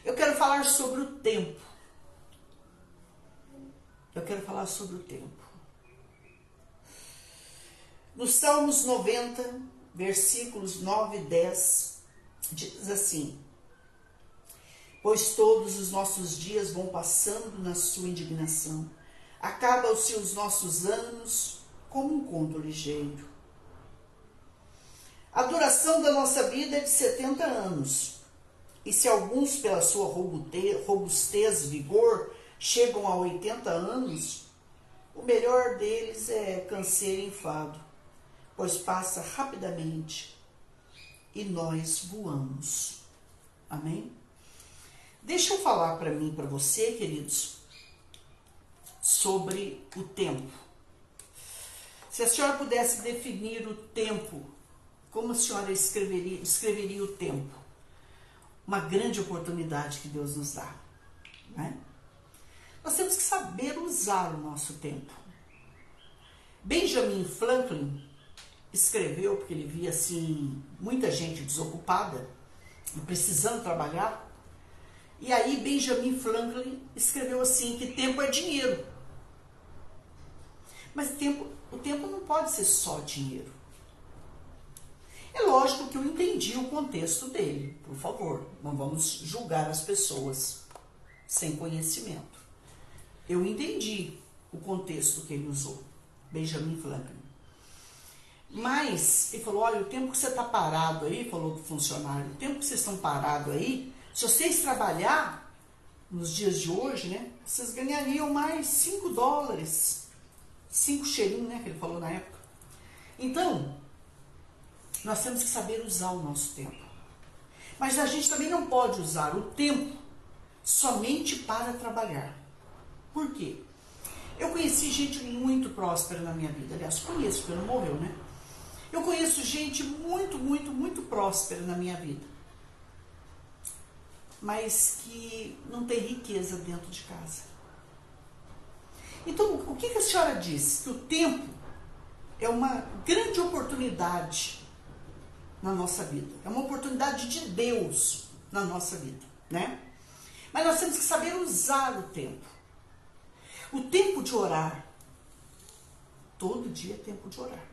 Eu quero falar sobre o tempo. Eu quero falar sobre o tempo. Nos Salmos 90, versículos 9 e 10, diz assim: pois todos os nossos dias vão passando na sua indignação. Acabam-se os nossos anos como um conto ligeiro. A duração da nossa vida é de 70 anos. E se alguns, pela sua robustez, vigor, chegam a 80 anos, o melhor deles é canseiro e enfado, pois passa rapidamente e nós voamos. Amém? Deixa eu falar para mim, para você, queridos, sobre o tempo. Se a senhora pudesse definir o tempo, como a senhora escreveria o tempo? Uma grande oportunidade que Deus nos dá, né? Nós temos que saber usar o nosso tempo. Benjamin Franklin escreveu, porque ele via assim muita gente desocupada e precisando trabalhar. E aí Benjamin Franklin escreveu assim, que tempo é dinheiro. Mas o tempo não pode ser só dinheiro. É lógico que eu entendi o contexto dele, por favor. Não vamos julgar as pessoas sem conhecimento. Eu entendi o contexto que ele usou, Benjamin Franklin. Mas ele falou, olha, o tempo que você está parado aí, falou do funcionário, o tempo que vocês estão parados aí, se vocês trabalhar nos dias de hoje, né, vocês ganhariam mais 5 dólares, 5 cheirinhos, né, que ele falou na época. Então, nós temos que saber usar o nosso tempo. Mas a gente também não pode usar o tempo somente para trabalhar. Por quê? Eu conheci gente muito próspera na minha vida. Aliás, conheço, porque não morreu, né? Eu conheço gente muito próspera na minha vida, mas que não tem riqueza dentro de casa. Então, o que a senhora diz? Que o tempo é uma grande oportunidade na nossa vida. É uma oportunidade de Deus na nossa vida, né? Mas nós temos que saber usar o tempo. O tempo de orar. Todo dia é tempo de orar.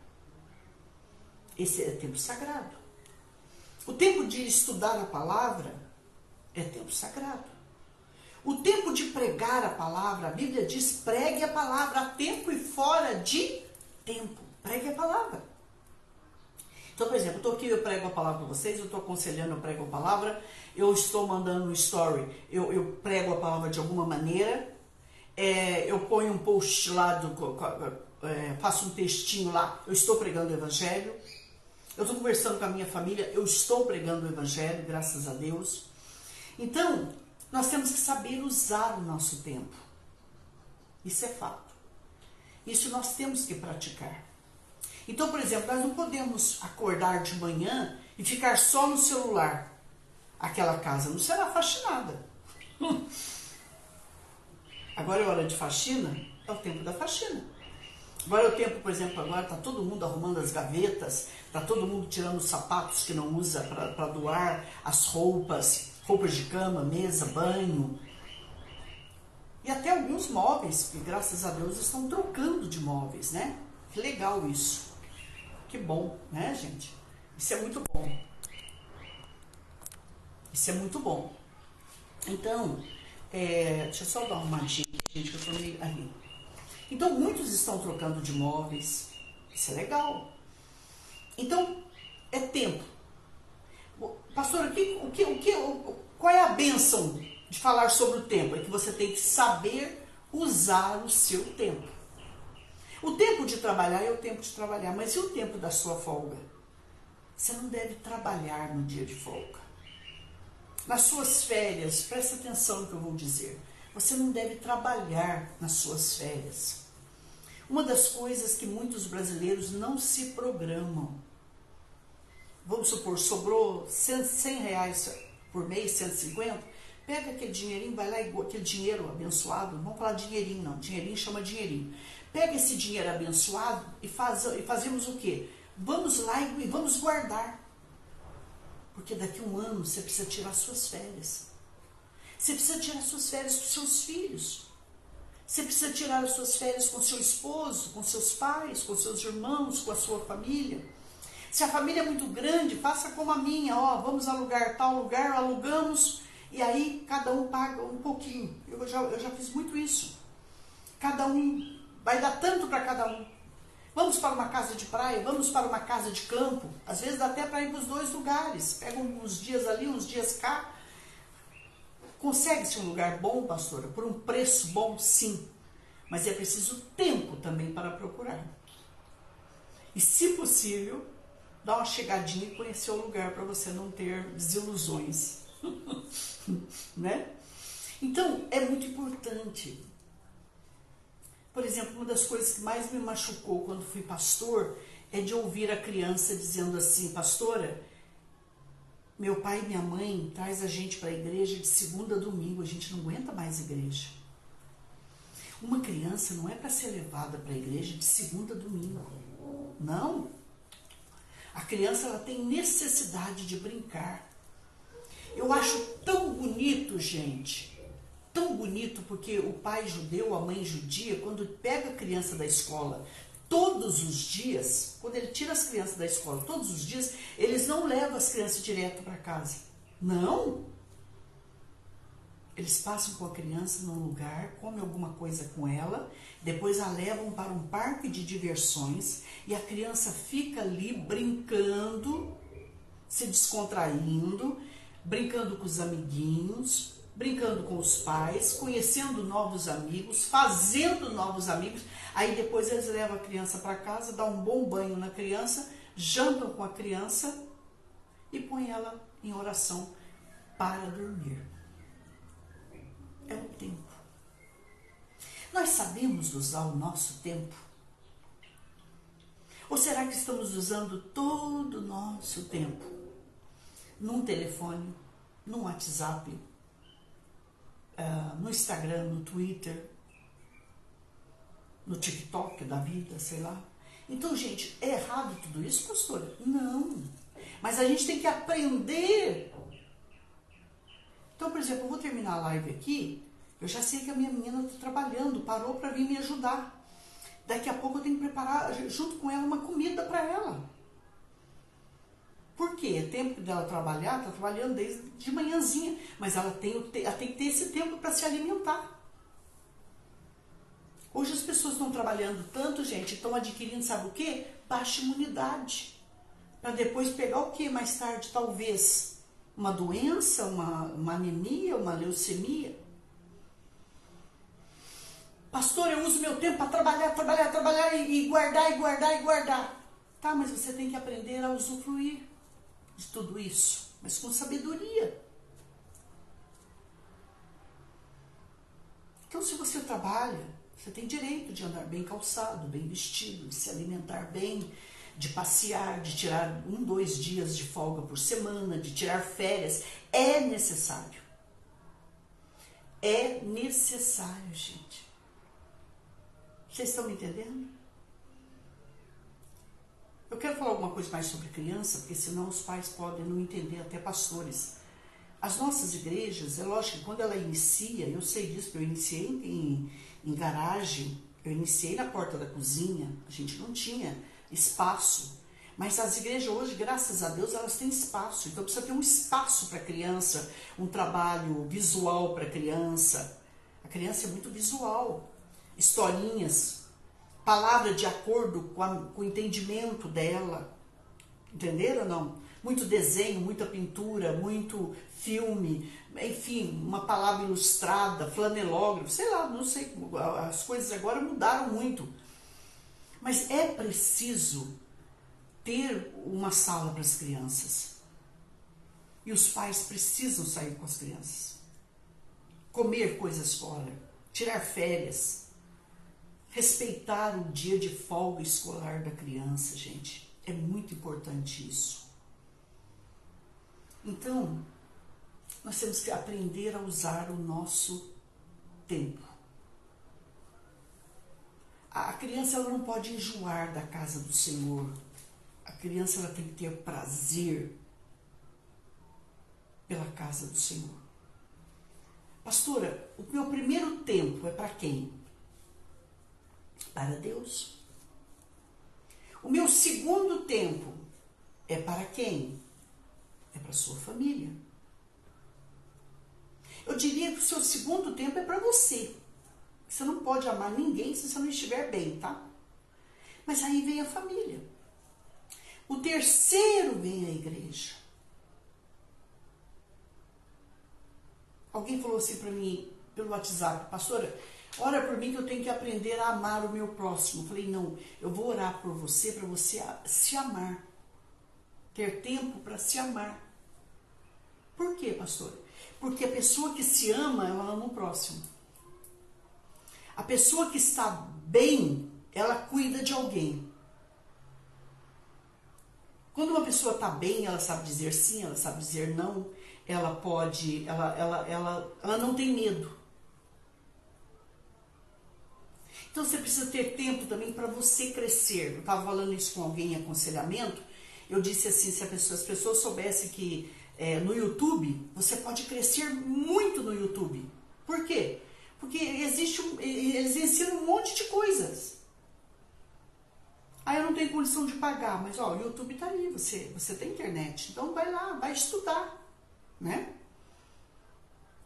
Esse é tempo sagrado. O tempo de estudar a palavra é tempo sagrado. O tempo de pregar a palavra, a Bíblia diz, pregue a palavra a tempo e fora de tempo. Pregue a palavra. Então, por exemplo, eu prego a palavra para vocês, eu estou aconselhando, eu prego a palavra, eu estou mandando um story, eu prego a palavra de alguma maneira, eu ponho um post lá, faço um textinho lá, eu estou pregando o evangelho, eu estou conversando com a minha família, eu estou pregando o evangelho, graças a Deus. Então, nós temos que saber usar o nosso tempo. Isso é fato. Isso nós temos que praticar. Então, por exemplo, nós não podemos acordar de manhã e ficar só no celular. Aquela casa não será faxinada. Agora é hora de faxina, é o tempo da faxina. Agora é o tempo, por exemplo, agora está todo mundo arrumando as gavetas, está todo mundo tirando os sapatos que não usa para doar, as roupas de cama, mesa, banho. E até alguns móveis, que graças a Deus estão trocando de móveis, né? Que legal isso. Que bom, né, gente? Isso é muito bom. Isso é muito bom. Então, deixa eu só dar uma dica, gente, que eu tô meio ali. Então, muitos estão trocando de móveis. Isso é legal. Então, é tempo. Pastor, qual é a bênção de falar sobre o tempo? É que você tem que saber usar o seu tempo. O tempo de trabalhar é o tempo de trabalhar, mas e o tempo da sua folga? Você não deve trabalhar no dia de folga. Nas suas férias, preste atenção no que eu vou dizer. Você não deve trabalhar nas suas férias. Uma das coisas que muitos brasileiros não se programam. Vamos supor, sobrou 100 reais por mês, 150. Pega aquele dinheirinho, vai lá e aquele dinheiro abençoado. Não vamos falar dinheirinho não, dinheirinho chama dinheirinho. Pega esse dinheiro abençoado e fazemos o quê? Vamos lá e vamos guardar. Porque daqui a um ano você precisa tirar suas férias. Você precisa tirar suas férias com seus filhos. Você precisa tirar as suas férias com seu esposo, com seus pais, com seus irmãos, com a sua família. Se a família é muito grande, faça como a minha, ó, vamos alugar tal lugar, alugamos, e aí cada um paga um pouquinho. Eu já fiz muito isso. Cada um vai dar tanto para cada um. Vamos para uma casa de praia, vamos para uma casa de campo. Às vezes dá até para ir para os dois lugares. Pega uns dias ali, uns dias cá. Consegue-se um lugar bom, pastora? Por um preço bom, sim. Mas é preciso tempo também para procurar. E, se possível, dá uma chegadinha e conhecer o lugar para você não ter desilusões. Né? Então, é muito importante. Por exemplo, uma das coisas que mais me machucou quando fui pastor é de ouvir a criança dizendo assim: pastora, meu pai e minha mãe traz a gente para a igreja de segunda a domingo, a gente não aguenta mais igreja. Uma criança não é para ser levada para a igreja de segunda a domingo. Não. A criança ela tem necessidade de brincar. Eu acho tão bonito, gente. Tão bonito, porque o pai judeu, a mãe judia, quando pega a criança da escola todos os dias, quando ele tira as crianças da escola todos os dias, eles não levam as crianças direto para casa. Não. Eles passam com a criança num lugar, comem alguma coisa com ela, depois a levam para um parque de diversões e a criança fica ali brincando, se descontraindo, brincando com os amiguinhos, brincando com os pais, conhecendo novos amigos, fazendo novos amigos. Aí depois eles levam a criança para casa, dão um bom banho na criança, jantam com a criança e põem ela em oração para dormir. É o tempo. Nós sabemos usar o nosso tempo? Ou será que estamos usando todo o nosso tempo num telefone, num WhatsApp, no Instagram, no Twitter, no TikTok da vida, sei lá? Então, gente, é errado tudo isso, pastora? Não. Mas a gente tem que aprender. Então, por exemplo, eu vou terminar a live aqui, eu já sei que a minha menina está trabalhando, parou para vir me ajudar. Daqui a pouco eu tenho que preparar, junto com ela, uma comida para ela. Por quê? É tempo dela trabalhar, está trabalhando desde de manhãzinha, mas ela tem que ter esse tempo para se alimentar. Hoje as pessoas estão trabalhando tanto, gente, estão adquirindo, sabe o quê? Baixa imunidade. Para depois pegar o quê? Mais tarde, talvez, uma doença, uma anemia, uma leucemia. Pastor, eu uso meu tempo para trabalhar e guardar. Tá, mas você tem que aprender a usufruir de tudo isso, mas com sabedoria. Então, se você trabalha, você tem direito de andar bem calçado, bem vestido, de se alimentar bem, de passear, de tirar 1, 2 dias de folga por semana, de tirar férias. É necessário. É necessário, gente. Vocês estão me entendendo? Eu quero falar alguma coisa mais sobre criança, porque senão os pais podem não entender, até pastores. As nossas igrejas, é lógico que quando ela inicia, eu sei disso, porque eu iniciei em garagem, eu iniciei na porta da cozinha, a gente não tinha espaço. Mas as igrejas hoje, graças a Deus, elas têm espaço. Então precisa ter um espaço para a criança, um trabalho visual para a criança. A criança é muito visual. Historinhas, palavra de acordo com o entendimento dela. Entenderam ou não? Muito desenho, muita pintura, muito filme, enfim, uma palavra ilustrada, flanelógrafo, sei lá, não sei, as coisas agora mudaram muito. Mas é preciso ter uma sala para as crianças. E os pais precisam sair com as crianças. Comer coisas fora, tirar férias. Respeitar o dia de folga escolar da criança, gente. É muito importante isso. Então, nós temos que aprender a usar o nosso tempo. A criança ela não pode enjoar da casa do Senhor. A criança ela tem que ter prazer pela casa do Senhor. Pastora, o meu primeiro tempo é para quem? Para Deus. O meu segundo tempo é para quem? É para sua família. Eu diria que o seu segundo tempo é para você. Você não pode amar ninguém se você não estiver bem, tá? Mas aí vem a família. O terceiro vem a igreja. Alguém falou assim para mim pelo WhatsApp, pastora, ora por mim que eu tenho que aprender a amar o meu próximo. Eu falei, não, eu vou orar por você para você se amar. Ter tempo para se amar. Por quê, pastora? Porque a pessoa que se ama, ela ama o próximo. A pessoa que está bem, ela cuida de alguém. Quando uma pessoa está bem, ela sabe dizer sim, ela sabe dizer não, ela pode, ela não tem medo. Então você precisa ter tempo também para você crescer. Eu estava falando isso com alguém em aconselhamento, eu disse assim, se as pessoas soubessem que no YouTube, você pode crescer muito no YouTube. Por quê? Porque eles ensinam um monte de coisas. Eu não tenho condição de pagar, mas o YouTube está aí, você tem internet. Então vai lá, vai estudar, né?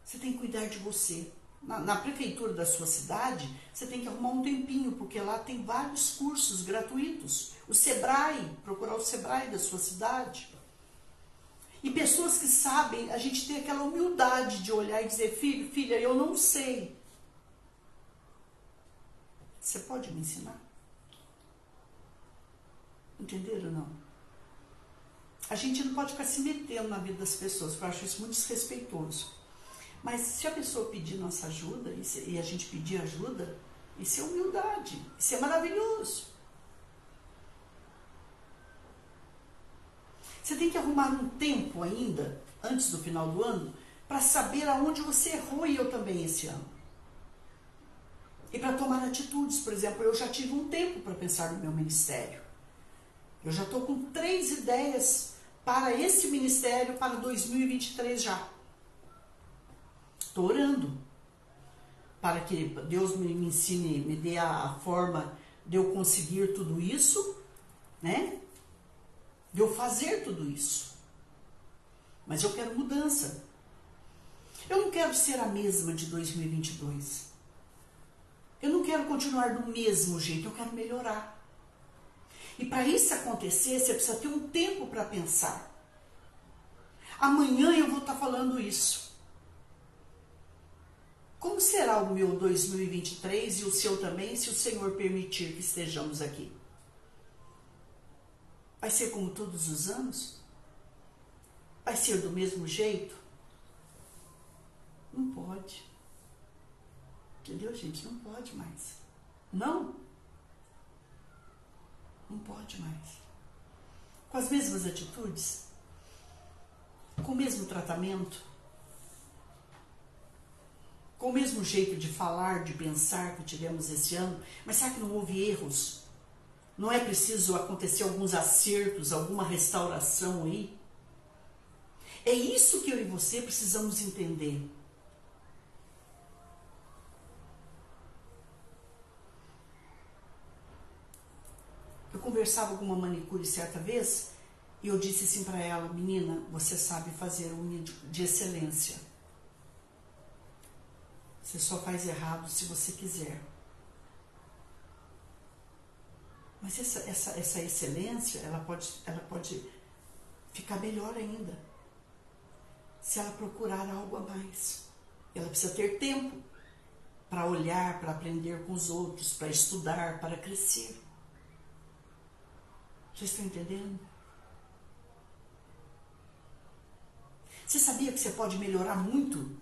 Você tem que cuidar de você. Na prefeitura da sua cidade, você tem que arrumar um tempinho, porque lá tem vários cursos gratuitos. O Sebrae, procurar o Sebrae da sua cidade. E pessoas que sabem, a gente tem aquela humildade de olhar e dizer, filho, filha, eu não sei. Você pode me ensinar? Entenderam ou não? A gente não pode ficar se metendo na vida das pessoas, porque eu acho isso muito desrespeitoso. Mas se a pessoa pedir nossa ajuda, e a gente pedir ajuda, isso é humildade, isso é maravilhoso. Você tem que arrumar um tempo ainda, antes do final do ano, para saber aonde você errou e eu também esse ano. E para tomar atitudes. Por exemplo, eu já tive um tempo para pensar no meu ministério. Eu já estou com 3 ideias para esse ministério para 2023 já. Estou orando para que Deus me ensine, me dê a forma de eu conseguir tudo isso, né? De eu fazer tudo isso. Mas eu quero mudança. Eu não quero ser a mesma de 2022. Eu não quero continuar do mesmo jeito, eu quero melhorar. E para isso acontecer, você precisa ter um tempo para pensar. Amanhã eu vou estar falando isso. Como será o meu 2023 e o seu também, se o Senhor permitir que estejamos aqui? Vai ser como todos os anos? Vai ser do mesmo jeito? Não pode. Entendeu, gente? Não pode mais. Não. Não pode mais. Com as mesmas atitudes? Com o mesmo tratamento? Com o mesmo jeito de falar, de pensar que tivemos esse ano? Mas será que não houve erros? Não é preciso acontecer alguns acertos, alguma restauração aí? É isso que eu e você precisamos entender. Eu conversava com uma manicure certa vez e eu disse assim para ela, menina, você sabe fazer unha de excelência. Você só faz errado se você quiser. Mas essa excelência, ela pode ficar melhor ainda se ela procurar algo a mais. Ela precisa ter tempo para olhar, para aprender com os outros, para estudar, para crescer. Vocês estão entendendo? Você sabia que você pode melhorar muito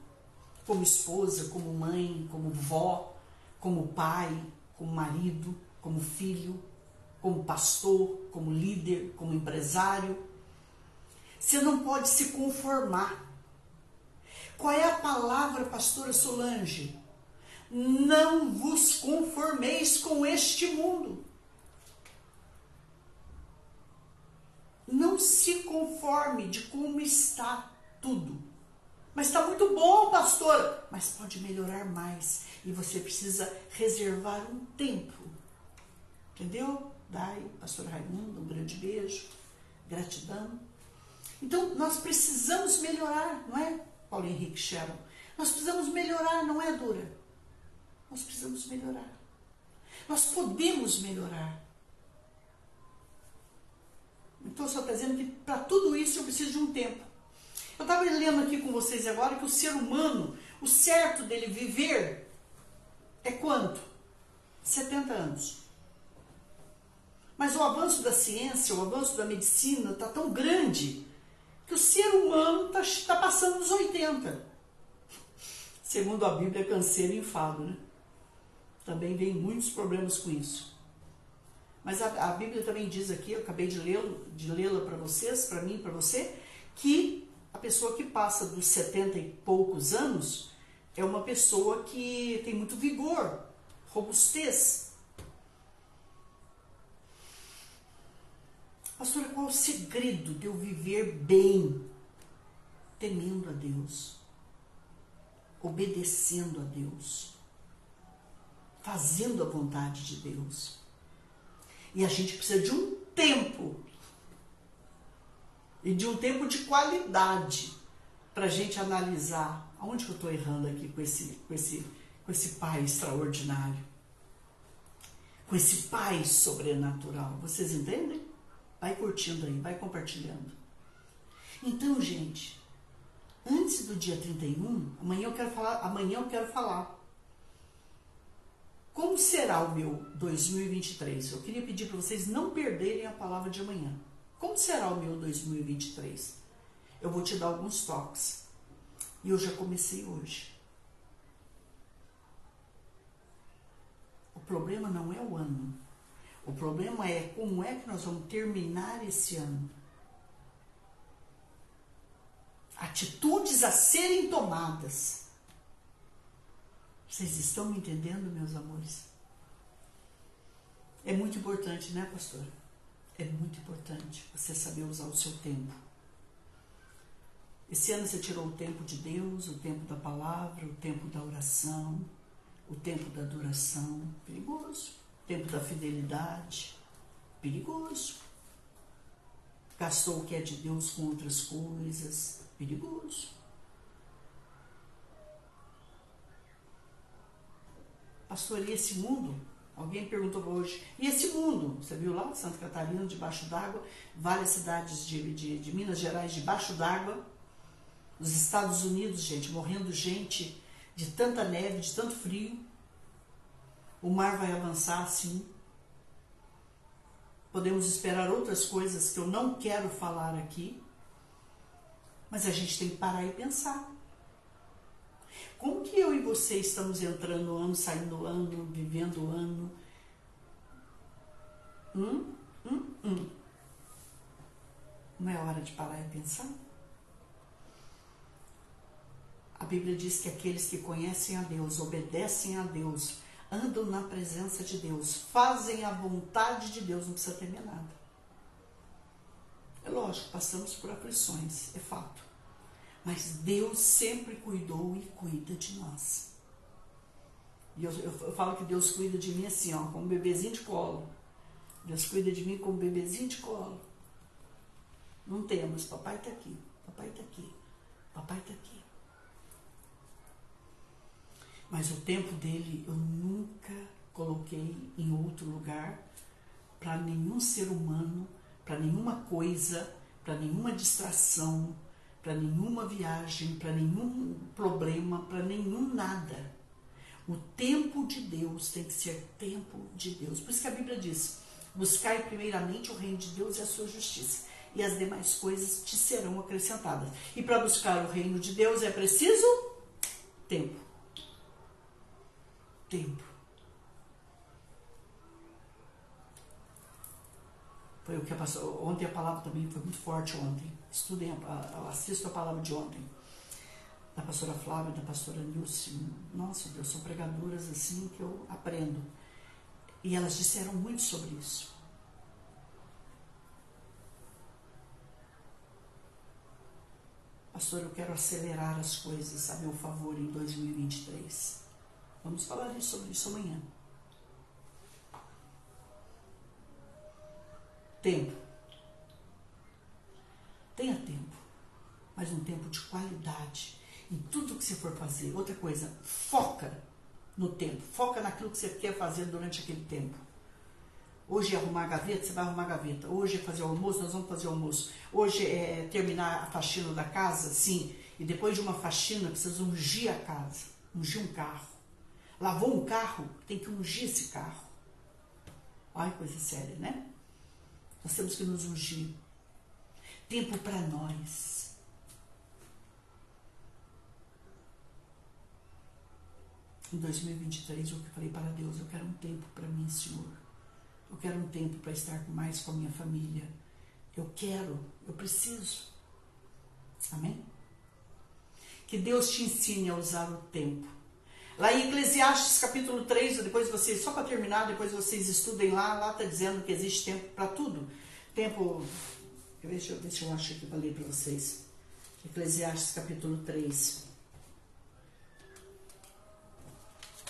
como esposa, como mãe, como vó, como pai, como marido, como filho, como pastor, como líder, como empresário? Você não pode se conformar. Qual é a palavra, pastora Solange? Não vos conformeis com este mundo. Não se conforme de como está tudo. Mas está muito bom, pastor. Mas pode melhorar mais. E você precisa reservar um tempo. Entendeu? Dai, pastor Raimundo, um grande beijo. Gratidão. Então, nós precisamos melhorar, não é, Paulo Henrique Sharon? Nós precisamos melhorar, não é, Dura? Nós precisamos melhorar. Nós podemos melhorar. Então, só está dizendo que para tudo isso eu preciso de um tempo. Eu estava lendo aqui com vocês agora que o ser humano, o certo dele viver é quanto? 70 anos. Mas o avanço da ciência, o avanço da medicina está tão grande que o ser humano está passando dos 80. Segundo a Bíblia, é canseiro e enfado, né? Também vem muitos problemas com isso. Mas a Bíblia também diz aqui, eu acabei de lê-la para vocês, para mim e para você, que a pessoa que passa dos 70 e poucos anos é uma pessoa que tem muito vigor, robustez. Pastor, qual é o segredo de eu viver bem? Temendo a Deus, obedecendo a Deus, fazendo a vontade de Deus. E a gente precisa de um tempo, e de um tempo de qualidade, para a gente analisar aonde que eu estou errando aqui com esse pai extraordinário, com esse pai sobrenatural. Vocês entendem? Vai curtindo aí, vai compartilhando. Então, gente, antes do dia 31, amanhã eu quero falar como será o meu 2023. Eu queria pedir para vocês não perderem a palavra de amanhã. Como será o meu 2023? Eu vou te dar alguns toques. E eu já comecei hoje. O problema não é o ano. O problema é como é que nós vamos terminar esse ano. Atitudes a serem tomadas. Vocês estão me entendendo, meus amores? É muito importante, né, pastor? É muito importante você saber usar o seu tempo. Esse ano você tirou o tempo de Deus, o tempo da palavra, o tempo da oração, o tempo da adoração. Perigoso. O tempo da fidelidade. Perigoso. Gastou o que é de Deus com outras coisas. Perigoso. Pastor, e esse mundo? Alguém perguntou hoje, e esse mundo? Você viu lá, Santa Catarina, debaixo d'água, várias cidades de Minas Gerais debaixo d'água, nos Estados Unidos, gente, morrendo gente de tanta neve, de tanto frio. O mar vai avançar, sim. Podemos esperar outras coisas que eu não quero falar aqui, mas a gente tem que parar e pensar. Como que eu e você estamos entrando no ano, saindo do ano, vivendo o ano? Não é hora de parar e pensar? A Bíblia diz que aqueles que conhecem a Deus, obedecem a Deus, andam na presença de Deus, fazem a vontade de Deus, não precisa temer nada. É lógico, passamos por aflições, é fato. Mas Deus sempre cuidou e cuida de nós. E eu falo que Deus cuida de mim assim, ó, como um bebezinho de colo. Deus cuida de mim como um bebezinho de colo. Não temos, papai está aqui, papai está aqui, papai está aqui. Mas o tempo dele eu nunca coloquei em outro lugar para nenhum ser humano, para nenhuma coisa, para nenhuma distração, para nenhuma viagem, para nenhum problema, para nenhum nada. O tempo de Deus tem que ser tempo de Deus. Por isso que a Bíblia diz, buscai primeiramente o reino de Deus e a sua justiça, e as demais coisas te serão acrescentadas. E para buscar o reino de Deus é preciso tempo. Tempo. Foi o que passou. Ontem a palavra também foi muito forte ontem. Estudem, assisto a palavra de ontem. Da pastora Flávia, da pastora Nilce. Nossa Deus, são pregadoras assim que eu aprendo. E elas disseram muito sobre isso. Pastor, eu quero acelerar as coisas a meu favor em 2023. Vamos falar sobre isso amanhã. Tempo. Tenha tempo, mas um tempo de qualidade em tudo que você for fazer. Outra coisa, foca no tempo, foca naquilo que você quer fazer durante aquele tempo. Hoje é arrumar a gaveta, você vai arrumar a gaveta. Hoje é fazer o almoço, nós vamos fazer o almoço. Hoje é terminar a faxina da casa, sim. E depois de uma faxina, precisa ungir a casa, ungir um carro. Lavou um carro, tem que ungir esse carro. Olha que coisa séria, né? Nós temos que nos ungir. Tempo para nós. Em 2023, eu falei para Deus, eu quero um tempo para mim, Senhor. Eu quero um tempo para estar mais com a minha família. Eu preciso. Amém? Que Deus te ensine a usar o tempo. Lá em Eclesiastes capítulo 3, depois vocês, só para terminar, depois vocês estudem lá está dizendo que existe tempo para tudo. Tempo, deixa eu ver se eu acho aqui para ler para vocês. Eclesiastes capítulo 3.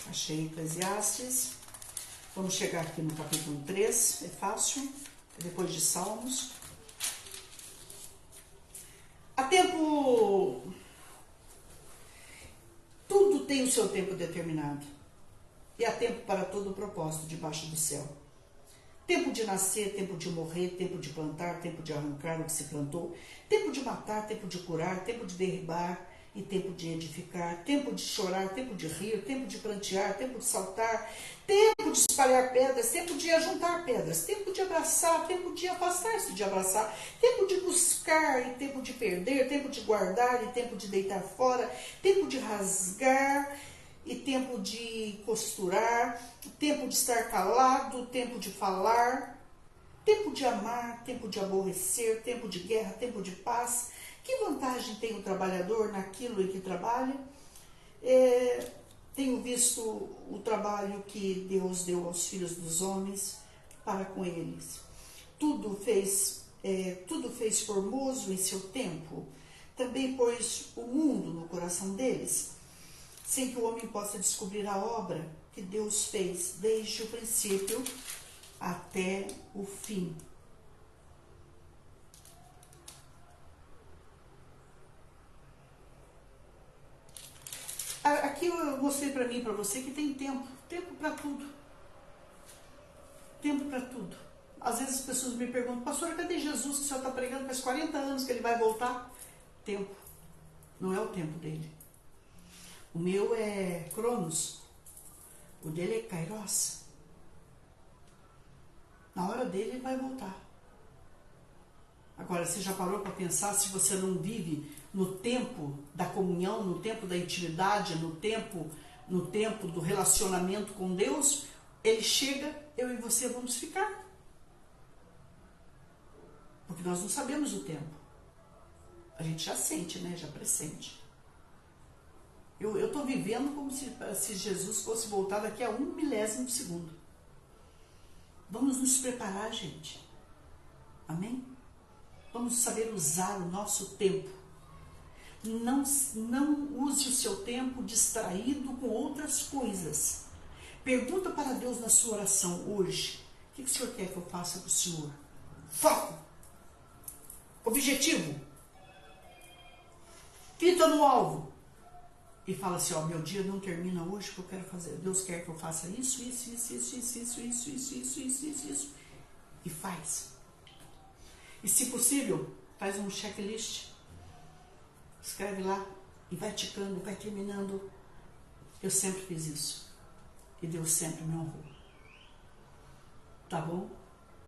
Achei Eclesiastes. Vamos chegar aqui no capítulo 3, é fácil, é depois de Salmos. Há tempo, tudo tem o seu tempo determinado. E há tempo para todo o propósito debaixo do céu. Tempo de nascer, tempo de morrer, tempo de plantar, tempo de arrancar o que se plantou, tempo de matar, tempo de curar, tempo de derribar e tempo de edificar, tempo de chorar, tempo de rir, tempo de prantear, tempo de saltar, tempo de espalhar pedras, tempo de ajuntar pedras, tempo de abraçar, tempo de afastar-se de abraçar, tempo de buscar e tempo de perder, tempo de guardar e tempo de deitar fora, tempo de rasgar e tempo de costurar, tempo de estar calado, tempo de falar, tempo de amar, tempo de aborrecer, tempo de guerra, tempo de paz. Que vantagem tem o trabalhador naquilo em que trabalha? Tenho visto o trabalho que Deus deu aos filhos dos homens para com eles. Tudo fez formoso em seu tempo. Também pôs o mundo no coração deles, sem que o homem possa descobrir a obra que Deus fez desde o princípio até o fim. Aqui eu mostrei para mim e para você que tem tempo para tudo. Tempo para tudo. Às vezes as pessoas me perguntam, pastora, cadê Jesus que o senhor está pregando? Faz 40 anos que ele vai voltar. Tempo. Não é o tempo dele. O meu é Cronos. O dele é Kairos. Na hora dele ele vai voltar. Agora, você já parou para pensar se você não vive no tempo da comunhão, no tempo da intimidade, no tempo do relacionamento com Deus? Ele chega, eu e você vamos ficar. Porque nós não sabemos o tempo. A gente já sente, né? Já pressente. Eu estou vivendo como se Jesus fosse voltar daqui a 1 milésimo de segundo. Vamos nos preparar, gente. Amém? Vamos saber usar o nosso tempo. Não use o seu tempo distraído com outras coisas. Pergunta para Deus na sua oração hoje. O que o Senhor quer que eu faça para o Senhor? Foco. Objetivo. Fita no alvo. E fala assim, ó, meu dia não termina hoje, que eu quero fazer. Deus quer que eu faça isso. E faz. E se possível, faz um checklist. Escreve lá e vai ticando, vai terminando. Eu sempre fiz isso. E Deus sempre me honrou. Tá bom?